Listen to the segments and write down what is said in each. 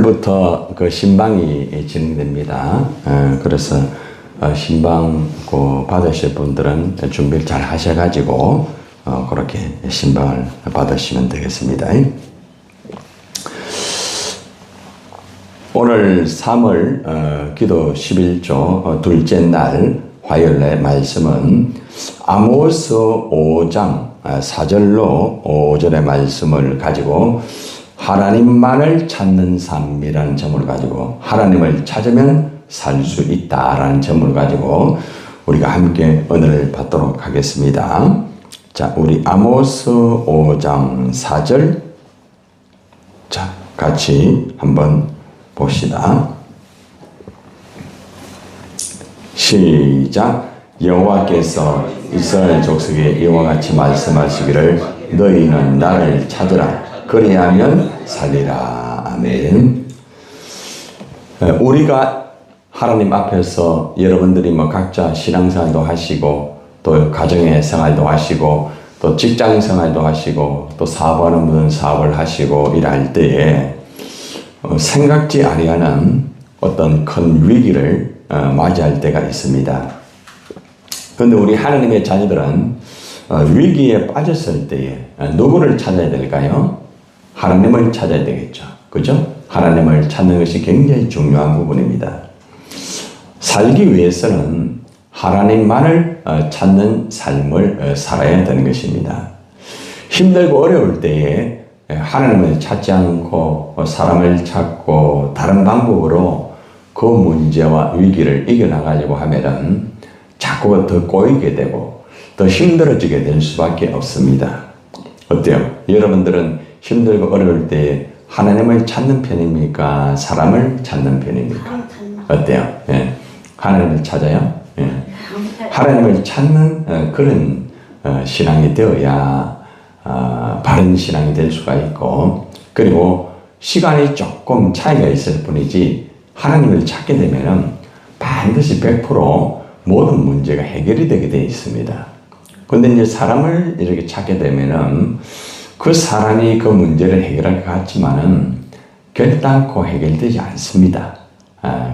내일부터 그 신방이 진행됩니다. 그래서 신방 받으실 분들은 준비를 잘 하셔가지고 그렇게 신방을 받으시면 되겠습니다. 오늘 3월 기도 11조 둘째 날 화요일의 말씀은 아모스 5장 4절로 5절의 말씀을 가지고 하나님만을 찾는 삶이라는 점을 가지고 하나님을 찾으면 살 수 있다라는 점을 가지고 우리가 함께 은혜를 받도록 하겠습니다. 자, 우리 아모스 5장 4절 자, 같이 한번 봅시다. 시작. 여호와께서 이스라엘 족속에 이와 같이 말씀하시기를 너희는 나를 찾으라 그리하면 살리라. 아멘. 우리가 하나님 앞에서 여러분들이 각자 신앙생활도 하시고 또 가정의 생활도 하시고 또 직장 생활도 하시고 또 사업하는 분은 사업을 하시고 일할 때에 생각지 아니하는 어떤 큰 위기를 맞이할 때가 있습니다. 그런데 우리 하나님의 자녀들은 위기에 빠졌을 때에 누구를 찾아야 될까요? 하나님을 찾아야 되겠죠. 그죠? 하나님을 찾는 것이 굉장히 중요한 부분입니다. 살기 위해서는 하나님만을 찾는 삶을 살아야 되는 것입니다. 힘들고 어려울 때에 하나님을 찾지 않고 사람을 찾고 다른 방법으로 그 문제와 위기를 이겨나가려고 하면은 자꾸 더 꼬이게 되고 더 힘들어지게 될 수밖에 없습니다. 어때요? 여러분들은 힘들고 어려울 때 하나님을 찾는 편입니까? 사람을 찾는 편입니까? 어때요? 예. 하나님을 찾아요? 예. 하나님을 찾는 그런 신앙이 되어야 바른 신앙이 될 수가 있고, 그리고 시간이 조금 차이가 있을 뿐이지 하나님을 찾게 되면 반드시 100% 모든 문제가 해결이 되게 되어 있습니다. 그런데 이제 사람을 이렇게 찾게 되면은 그 사람이 그 문제를 해결할 것 같지만은 결단코 해결되지 않습니다.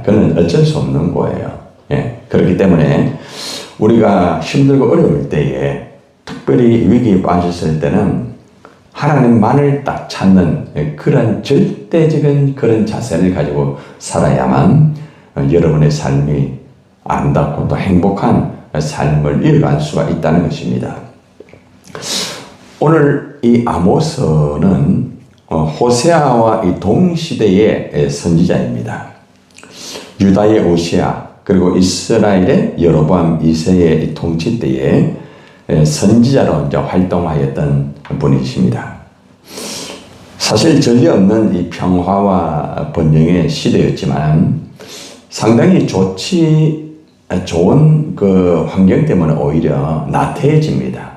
그건 어쩔 수 없는 거예요. 예, 그렇기 때문에 우리가 힘들고 어려울 때에 특별히 위기에 빠졌을 때는 하나님만을 딱 찾는 그런 절대적인 그런 자세를 가지고 살아야만 여러분의 삶이 아름답고 또 행복한 삶을 이어갈 수가 있다는 것입니다. 오늘 이 아모스는 호세아와 이 동시대의 선지자입니다. 유다의 오시아 그리고 이스라엘의 여로보암 2세의 통치 때에 선지자로 이제 활동하였던 분이십니다. 사실 전례 없는 이 평화와 번영의 시대였지만 상당히 좋은 그 환경 때문에 오히려 나태해집니다.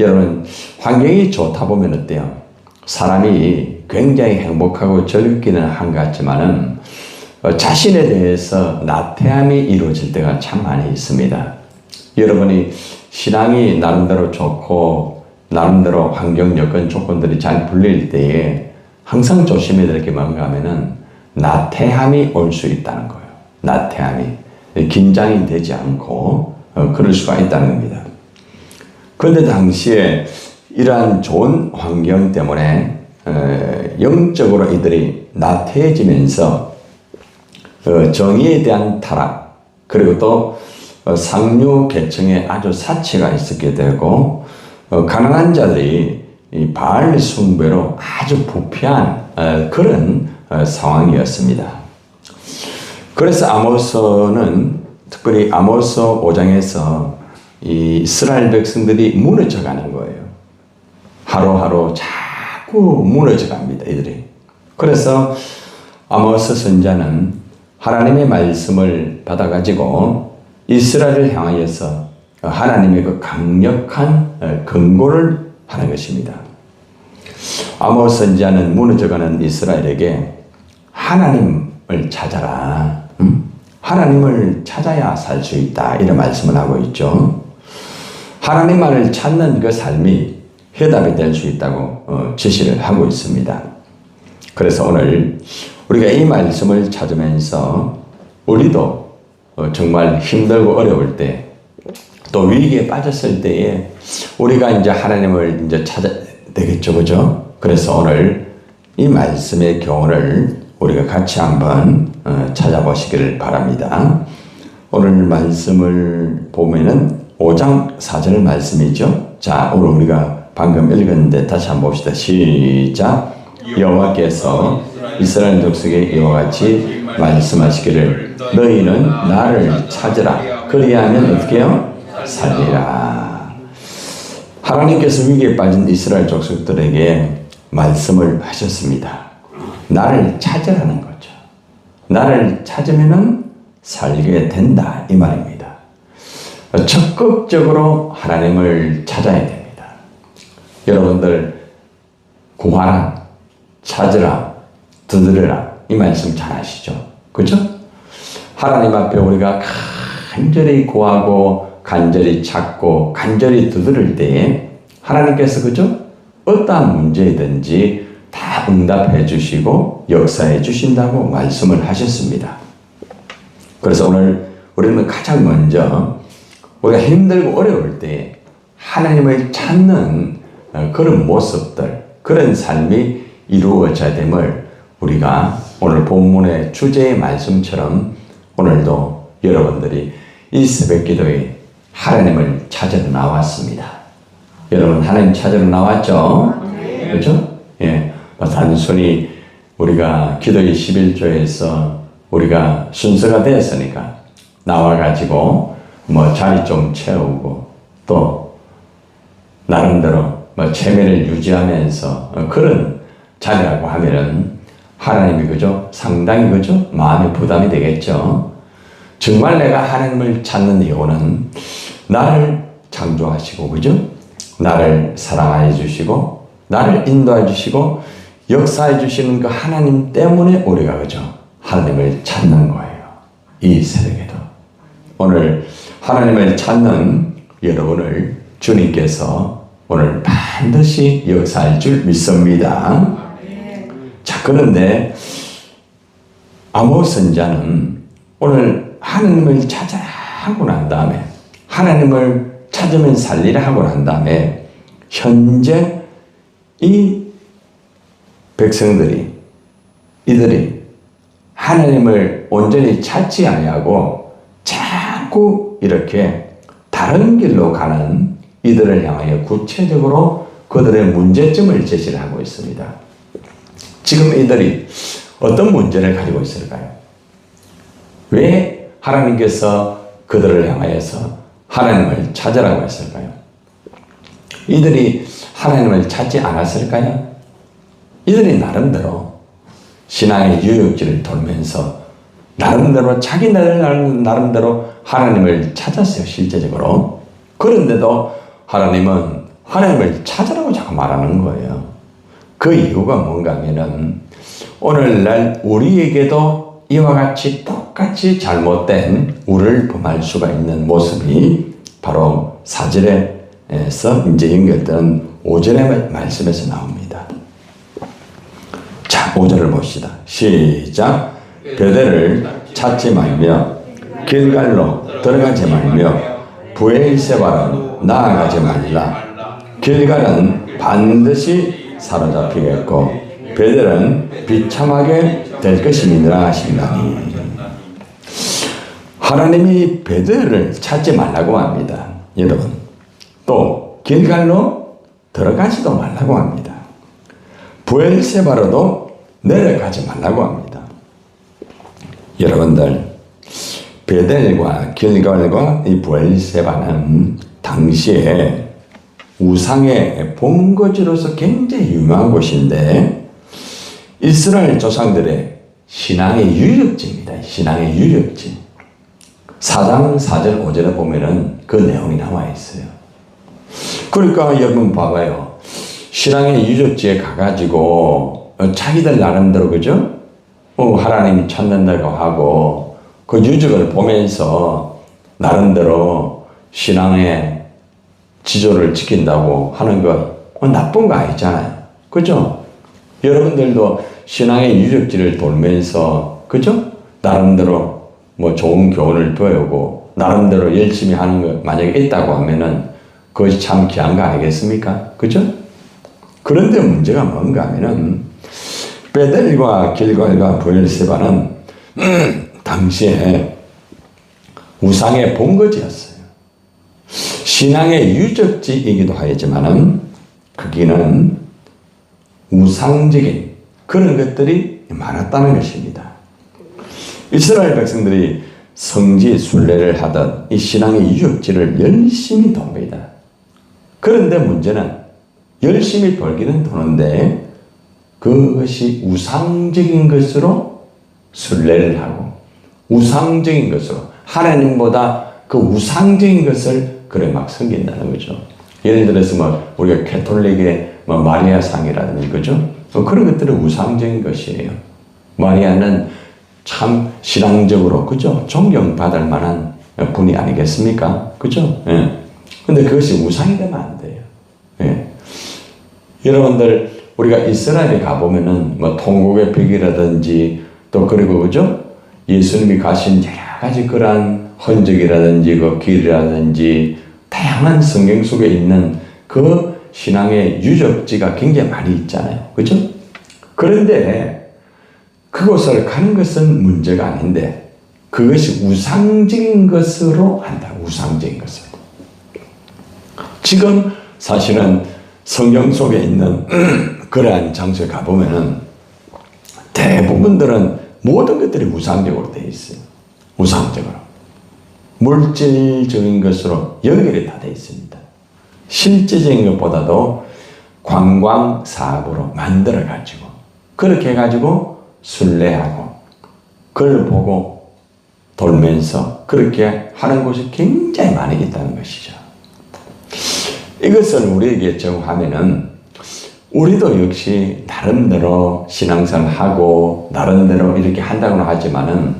여러분, 환경이 좋다 보면 어때요? 사람이 굉장히 행복하고 즐겁기는 한 것 같지만은 자신에 대해서 나태함이 이루어질 때가 참 많이 있습니다. 여러분이 신앙이 나름대로 좋고 나름대로 환경 여건 조건들이 잘 풀릴 때에 항상 조심해야 될 게 뭔가 하면은 나태함이 올 수 있다는 거예요. 나태함이. 긴장이 되지 않고 그럴 수가 있다는 겁니다. 그런데 당시에 이러한 좋은 환경 때문에 영적으로 이들이 나태해지면서 정의에 대한 타락, 그리고 또 상류 계층에 아주 사치가 있었게 되고 가난한 자들이 이 바알 숭배로 아주 부패한 그런 상황이었습니다. 그래서 아모스는 특별히 아모스 5장에서 이 이스라엘 백성들이 무너져 가는 거예요. 하루하루 자꾸 무너져 갑니다, 이들이. 그래서 아모스 선지자는 하나님의 말씀을 받아가지고 이스라엘을 향하여서 하나님의 그 강력한 권고를 하는 것입니다. 아모스 선지자는 무너져가는 이스라엘에게 하나님을 찾아라. 하나님을 찾아야 살 수 있다. 이런 말씀을 하고 있죠. 하나님만을 찾는 그 삶이 해답이 될 수 있다고 지시를 하고 있습니다. 그래서 오늘 우리가 이 말씀을 찾으면서 우리도 정말 힘들고 어려울 때, 또 위기에 빠졌을 때에 우리가 이제 하나님을 이제 찾아야 되겠죠, 그죠? 그래서 오늘 이 말씀의 교훈을 우리가 같이 한번 찾아보시기를 바랍니다. 오늘 말씀을 보면은 5장 4절 말씀이죠. 자, 오늘 우리가 방금 읽었는데 다시 한번 봅시다. 시작. 여호와께서 이스라엘 족속에 이와 같이 말씀하시기를 너희는 나를 찾으라. 그리하면 어떻게 해요? 살리라. 하나님께서 위기에 빠진 이스라엘 족속들에게 말씀을 하셨습니다. 나를 찾으라는 거죠. 나를 찾으면은 살게 된다 이 말입니다. 적극적으로 하나님을 찾아야 됩니다. 여러분들 구하라, 찾으라, 두드려라 이 말씀 잘 아시죠? 그죠? 하나님 앞에 우리가 간절히 구하고 간절히 찾고 간절히 두드릴 때에 하나님께서 그죠? 어떠한 문제이든지 다 응답해 주시고 역사해 주신다고 말씀을 하셨습니다. 그래서 오늘 우리는 가장 먼저 우리가 힘들고 어려울 때 하나님을 찾는 그런 모습들, 그런 삶이 이루어져야 됨을 우리가 오늘 본문의 주제의 말씀처럼 오늘도 여러분들이 이 새벽 기도에 하나님을 찾으러 나왔습니다. 여러분 하나님 찾으러 나왔죠? 네. 그렇죠? 예. 단순히 우리가 기도의 11조에서 우리가 순서가 되었으니까 나와가지고 뭐 자리 좀 채우고 또 나름대로 뭐 체면을 유지하면서 그런 자리라고 하면은 하나님이 그죠? 상당히 그죠? 마음의 부담이 되겠죠. 정말 내가 하나님을 찾는 이유는 나를 창조하시고 그죠? 나를 사랑해 주시고 나를 인도해 주시고 역사해 주시는 그 하나님 때문에 우리가 그죠? 하나님을 찾는 거예요. 이 새벽에도 오늘 하나님을 찾는 여러분을 주님께서 오늘 반드시 역사할 줄 믿습니다. 자, 그런데 아모스 선지자는 오늘 하나님을 찾아라 하고 난 다음에 하나님을 찾으면 살리라 하고 난 다음에 현재 이 백성들이 이들이 하나님을 온전히 찾지 아니하고 자꾸 이렇게 다른 길로 가는 이들을 향하여 구체적으로 그들의 문제점을 제시를 하고 있습니다. 지금 이들이 어떤 문제를 가지고 있을까요? 왜 하나님께서 그들을 향하여서 하나님을 찾으라고 했을까요? 이들이 하나님을 찾지 않았을까요? 이들이 나름대로 신앙의 유역지를 돌면서 나름대로 자기들 나름대로 하나님을 찾았어요, 실제적으로. 그런데도 하나님은 하나님을 찾으라고 자꾸 말하는 거예요. 그 이유가 뭔가 하면은 오늘날 우리에게도 이와 같이 똑같이 잘못된 우를 범할 수가 있는 모습이 바로 4절에서 이제 연결된 5절의 말씀에서 나옵니다. 자, 5절을 봅시다. 시작. 베델을 찾지 말며 길갈로 들어가지 말며 브엘세바로 나아가지 말라. 길갈은 반드시 사로잡히겠고 베델은 비참하게 될 것임이니라 하신다니. 하나님이 베델을 찾지 말라고 합니다. 여러분, 또 길갈로 들어가지도 말라고 합니다. 브엘세바로도 내려가지 말라고 합니다. 여러분들, 베델과 길갈과 이 브엘세바는 당시에 우상의 본거지로서 굉장히 유명한 곳인데 이스라엘 조상들의 신앙의 유적지입니다. 신앙의 유적지. 4장 4절 5절에 보면은 그 내용이 나와 있어요. 그러니까 여러분 봐봐요. 신앙의 유적지에 가가지고 자기들 나름대로 그죠? 하나님이 찾는다고 하고 그 유적을 보면서 나름대로 신앙의 지조를 지킨다고 하는 거 나쁜 거 아니잖아요. 그죠? 여러분들도 신앙의 유적지를 돌면서, 그죠? 나름대로 뭐 좋은 교훈을 배우고, 나름대로 열심히 하는 거 만약에 있다고 하면은 그것이 참 귀한 거 아니겠습니까? 그죠? 그런데 문제가 뭔가 하면은, 베델과 길갈과 브엘세바는 당시에 우상의 본거지였어요. 신앙의 유적지이기도 하지만은 거기는 우상적인 그런 것들이 많았다는 것입니다. 이스라엘 백성들이 성지 순례를 하던 이 신앙의 유적지를 열심히 돕니다. 그런데 문제는 열심히 돌기는 도는데 그것이 우상적인 것으로 순례를 하고 우상적인 것으로 하나님보다 그 우상적인 것을 그래 막 섬긴다는 거죠. 예를 들어서 뭐 우리가 캐톨릭의 뭐 마리아 상이라든지 그죠? 그런 것들은 우상적인 것이에요. 마리아는 참 신앙적으로 그죠? 존경받을 만한 분이 아니겠습니까? 그죠? 예. 근데 그것이 우상이 되면 안 돼요. 예. 여러분들 우리가 이스라엘에 가보면은 뭐 통곡의 벽이라든지 또 그리고 그죠? 예수님이 가신 여러 가지 그러한 흔적이라든지 그 길이라든지 다양한 성경 속에 있는 그 신앙의 유적지가 굉장히 많이 있잖아요. 그죠? 그런데 그곳을 가는 것은 문제가 아닌데 그것이 우상적인 것으로 한다. 우상적인 것으로. 지금 사실은 성경 속에 있는 그러한 장소에 가보면은 대부분들은 모든 것들이 우상적으로 되어 있어요. 우상적으로. 물질적인 것으로 연결이 다 되어 있습니다. 실제적인 것보다도 관광 사업으로 만들어가지고 그렇게 해가지고 순례하고 그걸 보고 돌면서 그렇게 하는 곳이 굉장히 많이 있다는 것이죠. 이것을 우리에게 적용하면은 우리도 역시 나름대로 신앙생활 하고 나름대로 이렇게 한다고는 하지만은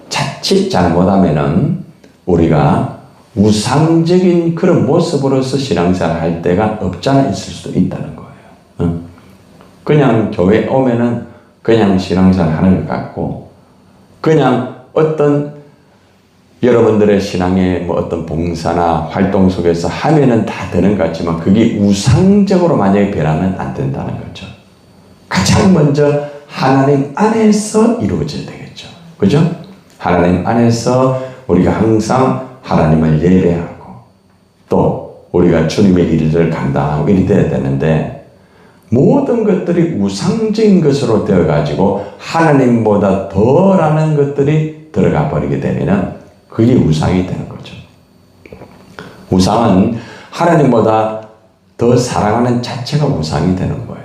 자칫 잘못하면은 우리가 우상적인 그런 모습으로서 신앙생활 할 때가 없잖아 있을 수도 있다는 거예요. 그냥 교회 오면은 그냥 신앙생활 하는 것 같고 그냥 어떤 여러분들의 신앙의 뭐 어떤 봉사나 활동 속에서 하면은 다 되는 것 같지만 그게 우상적으로 만약에 변하면 안 된다는 거죠. 가장 먼저 하나님 안에서 이루어져야 되겠죠. 그죠? 하나님 안에서 우리가 항상 하나님을 예배하고 또 우리가 주님의 일을 감당하고 이리 돼야 되는데 모든 것들이 우상적인 것으로 되어가지고 하나님보다 덜하는 것들이 들어가 버리게 되면은 그게 우상이 되는 거죠. 우상은 하나님보다 더 사랑하는 자체가 우상이 되는 거예요.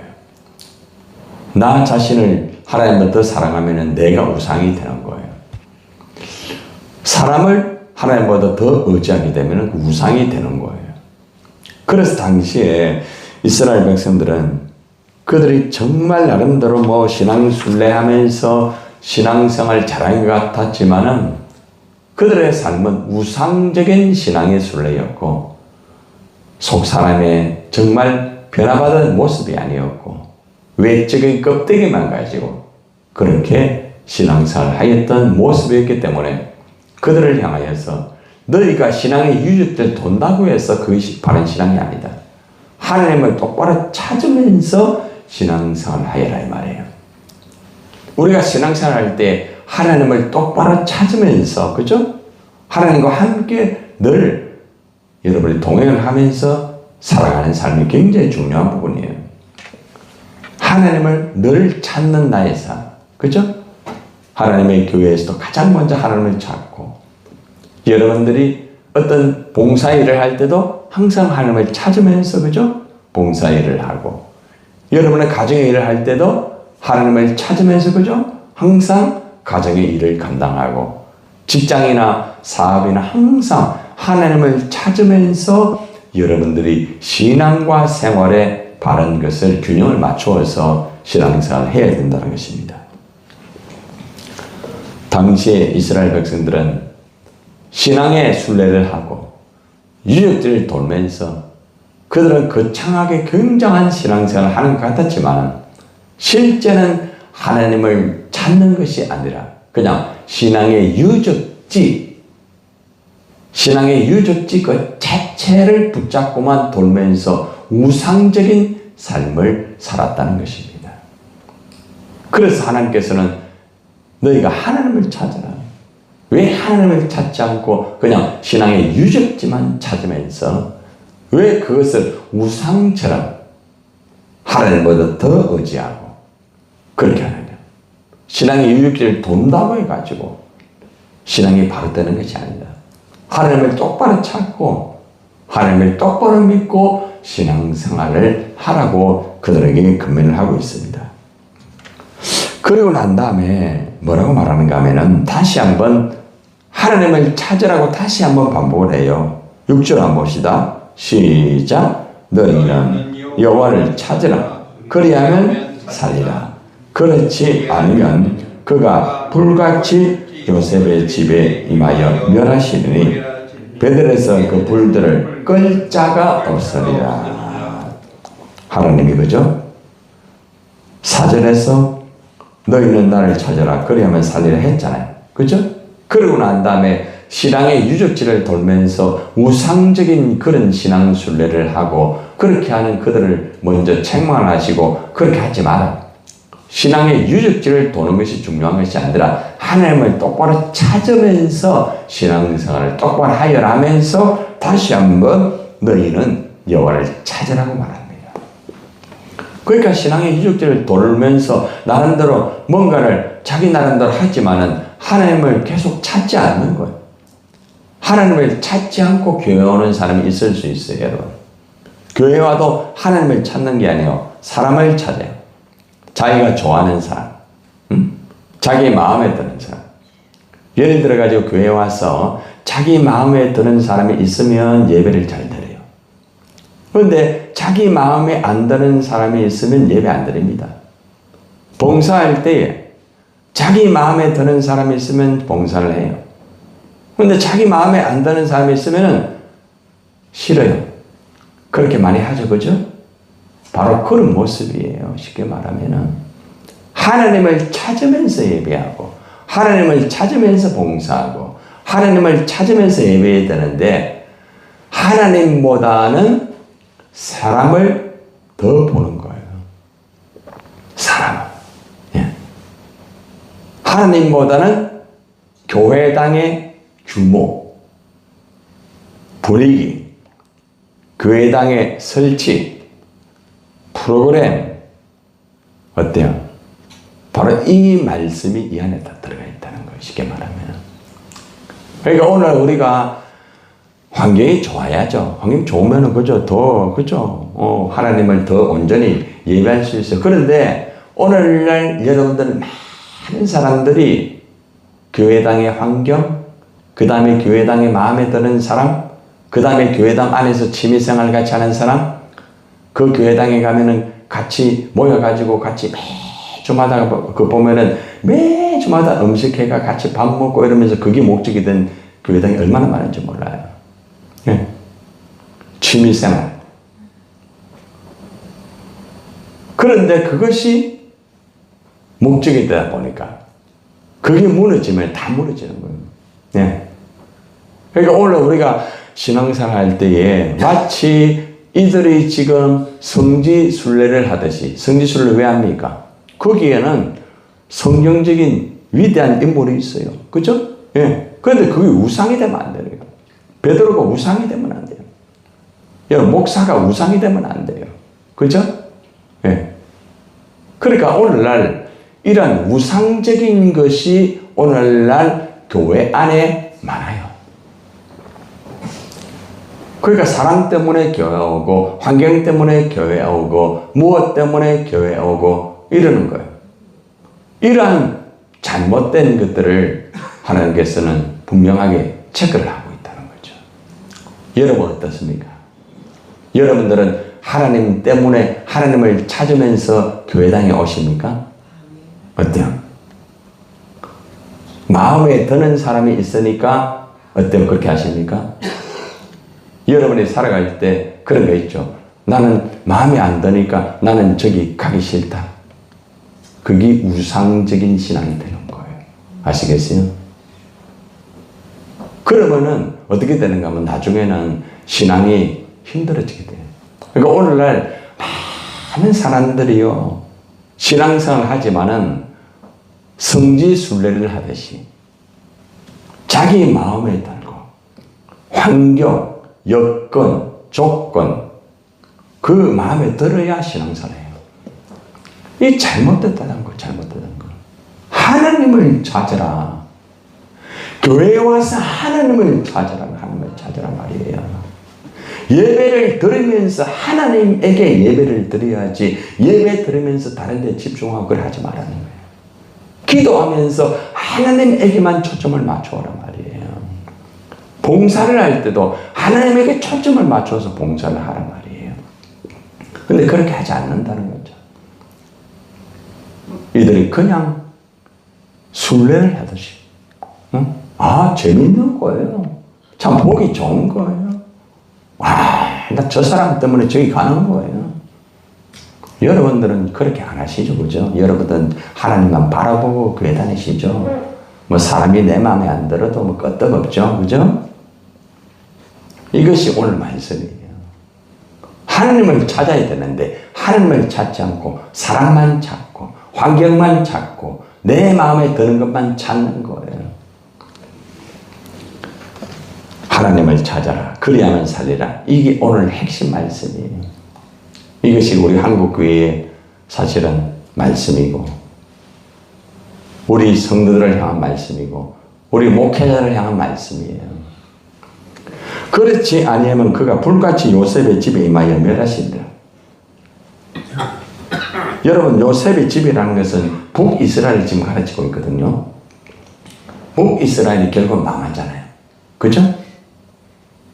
나 자신을 하나님보다 더 사랑하면 내가 우상이 되는 거예요. 사람을 하나님보다 더 의지하게 되면 우상이 되는 거예요. 그래서 당시에 이스라엘 백성들은 그들이 정말 나름대로 뭐 신앙 순례하면서 신앙생활 잘한 것 같았지만은 그들의 삶은 우상적인 신앙의 순례였고 속 사람의 정말 변화받은 모습이 아니었고 외적인 껍데기만 가지고 그렇게 신앙생활을 하였던 모습이었기 때문에 그들을 향하여서 너희가 신앙의 유적지를 돈다고 해서 그것이 바른 신앙이 아니다. 하나님을 똑바로 찾으면서 신앙생활을 하여라 이 말이에요. 우리가 신앙생활 할 때 하나님을 똑바로 찾으면서 그죠? 하나님과 함께 늘 여러분이 동행을 하면서 살아가는 삶이 굉장히 중요한 부분이에요. 하나님을 늘 찾는 나의 삶 그죠? 하나님의 교회에서도 가장 먼저 하나님을 찾고 여러분들이 어떤 봉사일을 할 때도 항상 하나님을 찾으면서 그죠? 봉사일을 하고 여러분의 가정의 일을 할 때도 하나님을 찾으면서 그죠? 항상 가정의 일을 감당하고 직장이나 사업이나 항상 하나님을 찾으면서 여러분들이 신앙과 생활에 바른 것을 균형을 맞추어서 신앙생활을 해야 된다는 것입니다. 당시에 이스라엘 백성들은 신앙의 순례를 하고 유적지를 돌면서 그들은 거창하게 굉장한 신앙생활을 하는 것 같았지만 실제는 하나님을 찾는 것이 아니라 그냥 신앙의 유적지 그 자체를 붙잡고만 돌면서 우상적인 삶을 살았다는 것입니다. 그래서 하나님께서는 너희가 하나님을 찾아라. 왜 하나님을 찾지 않고 그냥 신앙의 유적지만 찾으면서 왜 그것을 우상처럼 하나님보다 더 의지하고 그렇게 하느냐. 신앙의 유적지를 돈다고 해가지고 신앙이 바로 되는 것이 아니다. 하나님을 똑바로 찾고 하나님을 똑바로 믿고 신앙생활을 하라고 그들에게 권면을 하고 있습니다. 그리고 난 다음에 뭐라고 말하는가 하면은 다시 한번 하나님을 찾으라고 다시 한번 반복을 해요. 6절 한번 봅시다. 시작. 너희는 여호와를 찾으라. 그리하면 살리라. 그렇지 않으면 그가 불같이 요셉의 집에 임하여 멸하시리니 베들에서 그 불들을 끌 자가 없으리라. 하나님이 그죠? 4절에서 너희는 나를 찾아라. 그리하면 살리라 했잖아요. 그죠? 그러고 난 다음에 신앙의 유적지를 돌면서 우상적인 그런 신앙 순례를 하고 그렇게 하는 그들을 먼저 책망하시고 그렇게 하지 마라. 신앙의 유적지를 도는 것이 중요한 것이 아니라 하나님을 똑바로 찾으면서 신앙생활을 똑바로 하여라면서 다시 한번 너희는 여호와를 찾으라고 말합니다. 그러니까 신앙의 유적지를 돌면서 나름대로 뭔가를 자기 나름대로 하지만은 하나님을 계속 찾지 않는 거예요. 하나님을 찾지 않고 교회 오는 사람이 있을 수 있어요, 여러분. 교회 와도 하나님을 찾는 게 아니에요. 사람을 찾아요. 자기가 좋아하는 사람, 자기 마음에 드는 사람. 예를 들어가지고 교회 와서 자기 마음에 드는 사람이 있으면 예배를 잘 드려요. 그런데 자기 마음에 안 드는 사람이 있으면 예배 안 드립니다. 봉사할 때에 자기 마음에 드는 사람이 있으면 봉사를 해요. 그런데 자기 마음에 안 드는 사람이 있으면 싫어요. 그렇게 많이 하죠, 그죠? 바로 그런 모습이에요. 쉽게 말하면은 하나님을 찾으면서 예배하고 하나님을 찾으면서 봉사하고 하나님을 찾으면서 예배해야 되는데 하나님보다는 사람을 더 보는 거예요. 사람. 예. 하나님보다는 교회당의 규모, 분위기, 교회당의 설치, 프로그램 어때요? 바로 이 말씀이 이 안에 다 들어가 있다는 거예요. 쉽게 말하면. 그러니까 오늘 우리가 환경이 좋아야죠. 환경이 좋으면 그죠? 그죠? 하나님을 더 온전히 예배할 수 있어요. 그런데 오늘날 여러분들 많은 사람들이 교회당의 환경, 그 다음에 교회당의 마음에 드는 사람, 그 다음에 교회당 안에서 취미생활 같이 하는 사람, 그 교회당에 가면은 같이 모여가지고 같이 매주마다 그 보면은 매주마다 음식회가 같이 밥 먹고 이러면서 그게 목적이 된 교회당이 얼마나 많은지 몰라요. 네. 취미생활. 그런데 그것이 목적이 되다 보니까 그게 무너지면 다 무너지는 거예요. 네. 그러니까 오늘 우리가 신앙생활 할 때에 마치 이들이 지금 성지순례를 하듯이, 성지순례를 왜 합니까? 거기에는 성경적인 위대한 인물이 있어요. 그죠? 예. 그런데 그게 우상이 되면 안 돼요. 베드로가 우상이 되면 안 돼요. 여러분, 목사가 우상이 되면 안 돼요. 그죠? 예. 그러니까 오늘날 이런 우상적인 것이 오늘날 교회 안에 많아요. 그러니까 사람 때문에 교회 오고 환경 때문에 교회 오고 무엇 때문에 교회 오고 이러는 거예요. 이러한 잘못된 것들을 하나님께서는 분명하게 체크를 하고 있다는 거죠. 여러분 어떻습니까? 여러분들은 하나님 때문에 하나님을 찾으면서 교회당에 오십니까? 어때요? 마음에 드는 사람이 있으니까 어때요? 그렇게 하십니까? 여러분이 살아갈 때 그런 거 있죠. 나는 마음에 안 드니까 나는 저기 가기 싫다. 그게 우상적인 신앙이 되는 거예요. 아시겠어요? 그러면은 어떻게 되는가 하면 나중에는 신앙이 힘들어지게 돼요. 그러니까 오늘날 많은 사람들이요, 신앙생활을 하지만은 성지순례를 하듯이 자기 마음에 따른 거, 환경, 여건, 조건, 그 마음에 들어야 신앙생활을 해요. 이 잘못됐다는 거, 잘못됐다는 거. 하나님을 찾으라. 교회에 와서 하나님을 찾으라, 하나님을 찾으라 말이에요. 예배를 드리면서 하나님에게 예배를 드려야지, 예배 드리면서 다른 데 집중하고 그걸 하지 말라는 거예요. 기도하면서 하나님에게만 초점을 맞춰라 말이에요. 봉사를 할 때도 하나님에게 초점을 맞춰서 봉사를 하라 말이에요. 근데 그렇게 하지 않는다는 거죠. 이들이 그냥 순례를 하듯이, 응? 재밌는 거예요. 참 보기 좋은 거예요. 나 저 사람 때문에 저기 가는 거예요. 여러분들은 그렇게 안 하시죠, 그죠? 여러분들은 하나님만 바라보고 교회 다니시죠? 뭐 사람이 내 마음에 안 들어도 뭐 끄떡없죠, 그죠? 이것이 오늘 말씀이에요. 하나님을 찾아야 되는데 하나님을 찾지 않고 사람만 찾고 환경만 찾고 내 마음에 드는 것만 찾는 거예요. 하나님을 찾아라. 그리하면 살리라. 이게 오늘 핵심 말씀이에요. 이것이 우리 한국교회의 사실은 말씀이고, 우리 성도들을 향한 말씀이고, 우리 목회자를 향한 말씀이에요. 그렇지 아니하면 그가 불같이 요셉의 집에 임하여 멸하신다. 여러분, 요셉의 집이라는 것은 북이스라엘을 지금 가르치고 있거든요. 북이스라엘이 결국 망하잖아요. 그죠?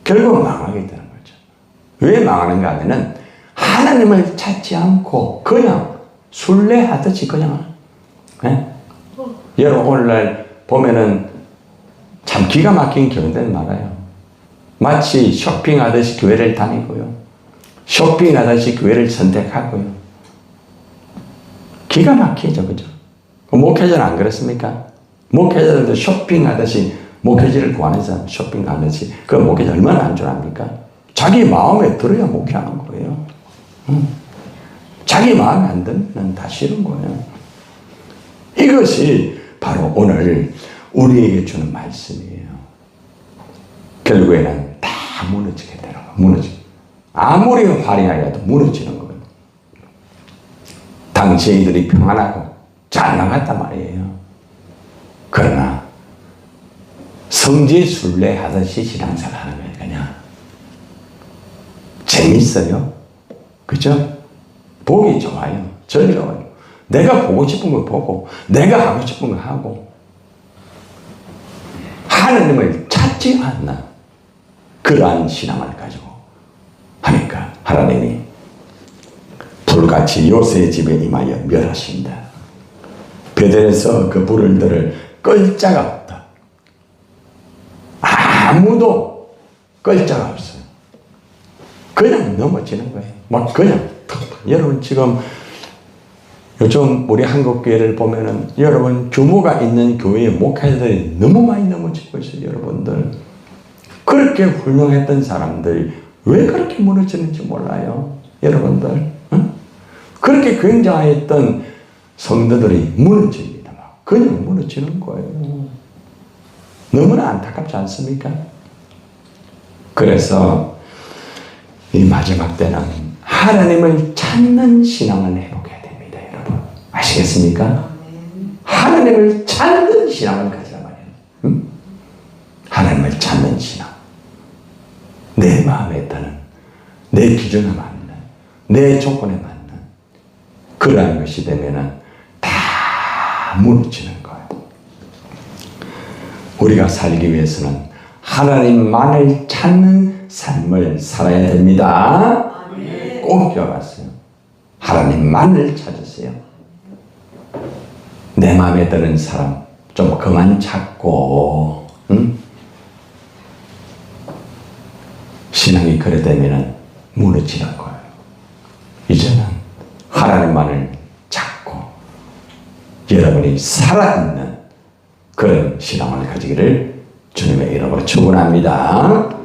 결국 망하게 되는 거죠. 왜 망하는가 하면은 하나님을 찾지 않고 그냥 순례하듯이 그냥, 여러분 오늘날 보면은 참 기가 막힌 교회들 많아요. 마치 쇼핑하듯이 교회를 다니고요, 쇼핑하듯이 교회를 선택하고요. 기가 막히죠, 그죠? 목회자는 안 그렇습니까? 목회자들도 쇼핑하듯이 목회지를 구하는 사람 쇼핑하듯이 그 목회자 얼마나 안 줄 압니까? 자기 마음에 들어야 목회하는 거예요. 자기 마음에 안 들면 다 싫은 거예요. 이것이 바로 오늘 우리에게 주는 말씀이에요. 결국에는 다 무너지게 되는 거예요. 무너지게. 아무리 화려하여도 무너지는 거예요. 당시에 이들이 평안하고 잘 나갔단 말이에요. 그러나 성지 순례 하듯이 신앙생활 하는 거예요. 그냥 재밌어요. 그죠? 보기 좋아요. 즐거워요. 내가 보고 싶은 걸 보고 내가 하고 싶은 걸 하고 하나님을 찾지 않나 그러한 신앙을 가지고 하니까 하나님이 불같이 요새의 집에 임하여 멸하신다. 베델에서 그 불을 들을 끌 자가 없다. 아무도 끌 자가 없어요. 그냥 넘어지는 거예요. 막 그냥. 여러분 지금 요즘 우리 한국교회를 보면은 여러분 규모가 있는 교회의 목회자들이 너무 많이 넘어지고 있어요. 여러분들 그렇게 훌륭했던 사람들이 왜 그렇게 무너지는지 몰라요. 여러분들 응? 그렇게 굉장했던 성도들이 무너집니다. 그냥 무너지는 거예요. 너무나 안타깝지 않습니까? 그래서 이 마지막 때는 하나님을 찾는 신앙을 회복해야 됩니다. 여러분 아시겠습니까? 하나님을 찾는 신앙을 가지라 말이에요. 응? 하나님을 찾는 신앙, 내 마음에 따른, 내 기준에 맞는, 내 조건에 맞는 그러한 것이 되면은 다 무너지는 거예요. 우리가 살기 위해서는 하나님만을 찾는 삶을 살아야 됩니다. 꼭 기억하세요. 하나님만을 찾으세요. 내 마음에 드는 사람 좀 그만 찾고, 응? 신앙이 그래 되면은 무너지는 거예요. 이제는 하나님만을 찾고 여러분이 살아있는 그런 신앙을 가지기를 주님의 이름으로 축원합니다.